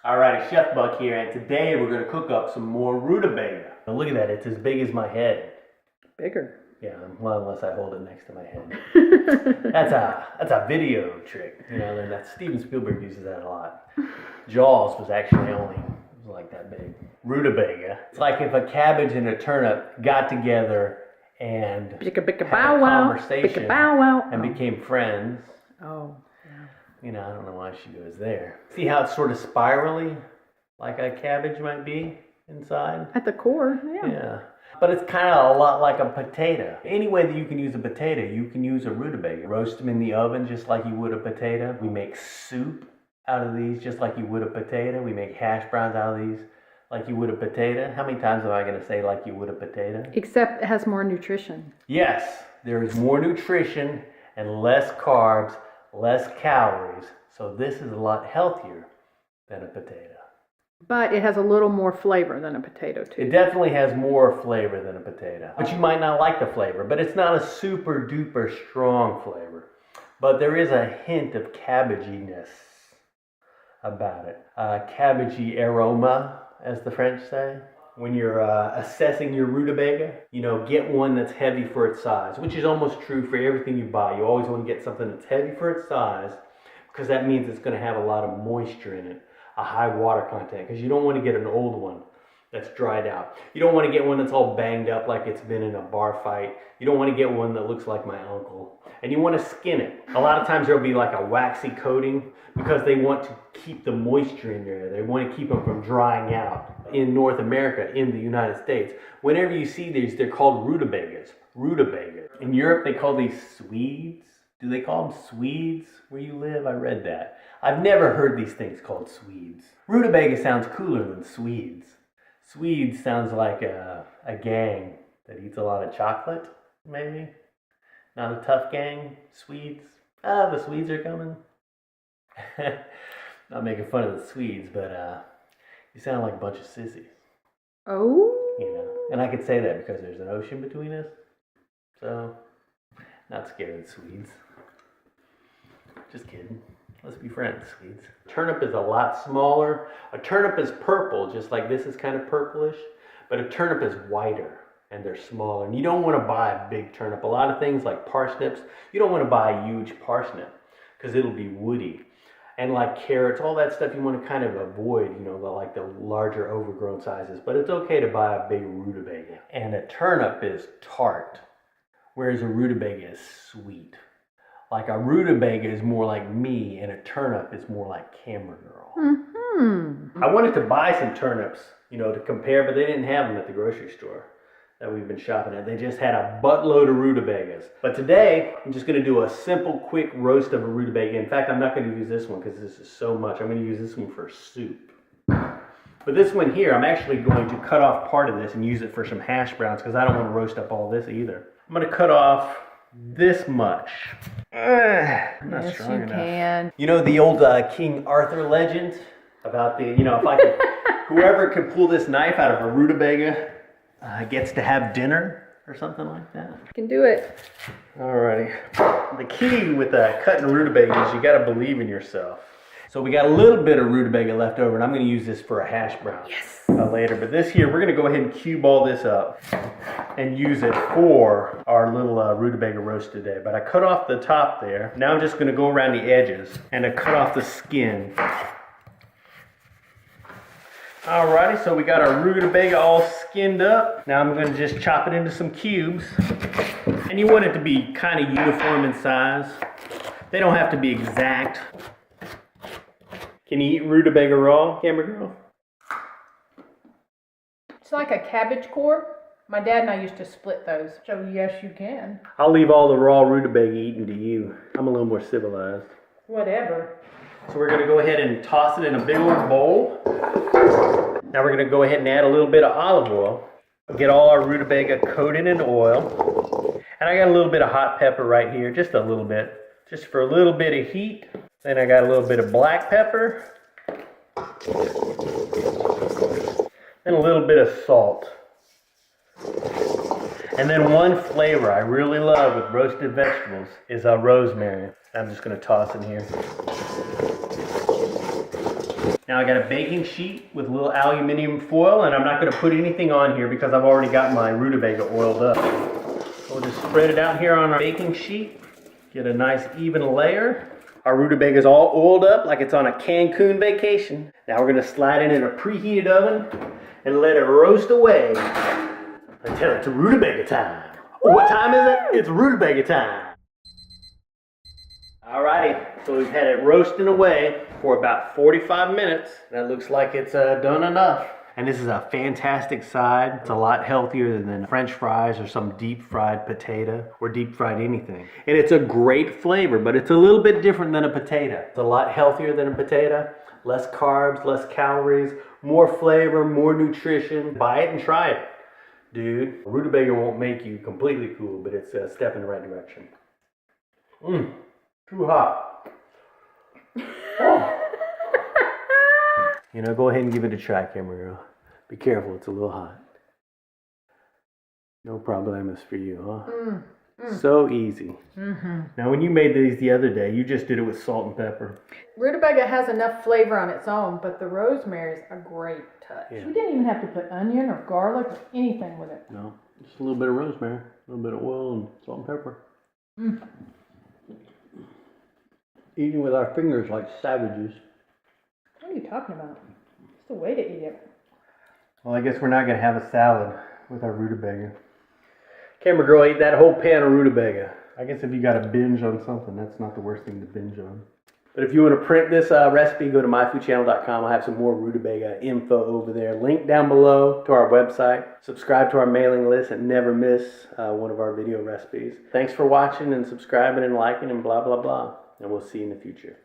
Alrighty, Chef Buck here, and today we're going to cook up some more rutabaga. Now look at that, it's as big as my head. Bigger. Yeah, well, unless I hold it next to my head. That's a video trick. You know, that Steven Spielberg uses that a lot. Jaws was actually only like that big. Rutabaga. It's like if a cabbage and a turnip got together and had a conversation and became friends. Oh, yeah. You know, I don't know why she goes there. See how it's sort of spirally, like a cabbage might be inside? At the core, yeah. Yeah. But it's kind of a lot like a potato. Any way that you can use a potato, you can use a rutabaga. Roast them in the oven just like you would a potato. We make soup out of these just like you would a potato. We make hash browns out of these like you would a potato. How many times am I going to say like you would a potato? Except it has more nutrition. Yes, there is more nutrition and less carbs, less calories. So this is a lot healthier than a potato. But it has a little more flavor than a potato, too. It definitely has more flavor than a potato. But you might not like the flavor, but it's not a super duper strong flavor. But there is a hint of cabbaginess about it. Cabbagey aroma, as the French say. When you're assessing your rutabaga, you know, get one that's heavy for its size, which is almost true for everything you buy. You always want to get something that's heavy for its size, because that means it's going to have a lot of moisture in it. A high water content, because you don't want to get an old one that's dried out. You don't want to get one that's all banged up like it's been in a bar fight. You don't want to get one that looks like my uncle. And you want to skin it. A lot of times there'll be like a waxy coating because they want to keep the moisture in there. They want to keep them from drying out. In North America, in the United States, whenever you see these, they're called rutabagas. Rutabaga. In Europe, they call these Swedes. Do they call them Swedes where you live? I read that. I've never heard these things called Swedes. Rutabaga sounds cooler than Swedes. Swedes sounds like a gang that eats a lot of chocolate, maybe. Not a tough gang. Swedes. Ah, the Swedes are coming. Not making fun of the Swedes, but you sound like a bunch of sissies. Oh. You know, and I could say that because there's an ocean between us. So, not scared of the Swedes. Just kidding. Let's be friends, Swedes. Turnip is a lot smaller. A turnip is purple, just like this is kind of purplish. But a turnip is whiter, and they're smaller. And you don't want to buy a big turnip. A lot of things like parsnips, you don't want to buy a huge parsnip, because it'll be woody. And like carrots, all that stuff you want to kind of avoid, you know, like the larger overgrown sizes. But it's okay to buy a big rutabaga. And a turnip is tart, whereas a rutabaga is sweet. Like a rutabaga is more like me, and a turnip is more like Camera Girl. Mm-hmm. I wanted to buy some turnips, you know, to compare, but they didn't have them at the grocery store that we've been shopping at. They just had a buttload of rutabagas. But today, I'm just going to do a simple, quick roast of a rutabaga. In fact, I'm not going to use this one because this is so much. I'm going to use this one for soup. But this one here, I'm actually going to cut off part of this and use it for some hash browns because I don't want to roast up all this either. I'm going to cut off this much. Not yes, strong you enough. can. You know the old King Arthur legend about the, you know, if I could, whoever could pull this knife out of a rutabaga gets to have dinner or something like that. You can do it. Alrighty. The key with cutting rutabaga is you got to believe in yourself. So we got a little bit of rutabaga left over, and I'm going to use this for a hash brown later. But this here, we're going to go ahead and cube all this up and use it for our little rutabaga roast today. But I cut off the top there. Now I'm just going to go around the edges and I cut off the skin. Alrighty, so we got our rutabaga all skinned up. Now I'm going to just chop it into some cubes. And you want it to be kind of uniform in size. They don't have to be exact. Can you eat rutabaga raw, Camera Girl? It's like a cabbage core. My dad and I used to split those. So yes, you can. I'll leave all the raw rutabaga eating to you. I'm a little more civilized. Whatever. So we're going to go ahead and toss it in a big old bowl. Now we're going to go ahead and add a little bit of olive oil. Get all our rutabaga coated in oil. And I got a little bit of hot pepper right here, just a little bit. Just for a little bit of heat. Then I got a little bit of black pepper. And a little bit of salt. And then one flavor I really love with roasted vegetables is rosemary. I'm just going to toss in here. Now I got a baking sheet with a little aluminum foil, and I'm not going to put anything on here because I've already got my rutabaga oiled up. So we'll just spread it out here on our baking sheet. Get a nice even layer. Our rutabaga is all oiled up like it's on a Cancun vacation. Now we're going to slide it in a preheated oven and let it roast away until it's rutabaga time. What time is it? It's rutabaga time. Alrighty, so we've had it roasting away for about 45 minutes. That looks like it's done enough. And this is a fantastic side. It's a lot healthier than French fries or some deep fried potato or deep fried anything. And it's a great flavor, but it's a little bit different than a potato. It's a lot healthier than a potato. Less carbs, less calories, more flavor, more nutrition. Buy it and try it. Dude, rutabaga won't make you completely cool, but it's a step in the right direction. Too hot. Oh. You know, go ahead and give it a try, camera girl. Be careful, it's a little hot. No problemos for you, huh? So easy. Now, when you made these the other day, you just did it with salt and pepper. Rutabaga has enough flavor on its own, but the rosemary is a great touch. Yeah. You didn't even have to put onion or garlic or anything with it. No, just a little bit of rosemary, a little bit of oil and salt and pepper. Eating with our fingers like savages. What are you talking about? It's the way to eat it. Well, I guess we're not going to have a salad with our rutabaga. Camera girl ate that whole pan of rutabaga. I guess if you got to binge on something, that's not the worst thing to binge on. But if you want to print this recipe, go to myfoodchannel.com. I'll have some more rutabaga info over there. Link down below to our website. Subscribe to our mailing list and never miss one of our video recipes. Thanks for watching and subscribing and liking and blah, blah, blah. And we'll see you in the future.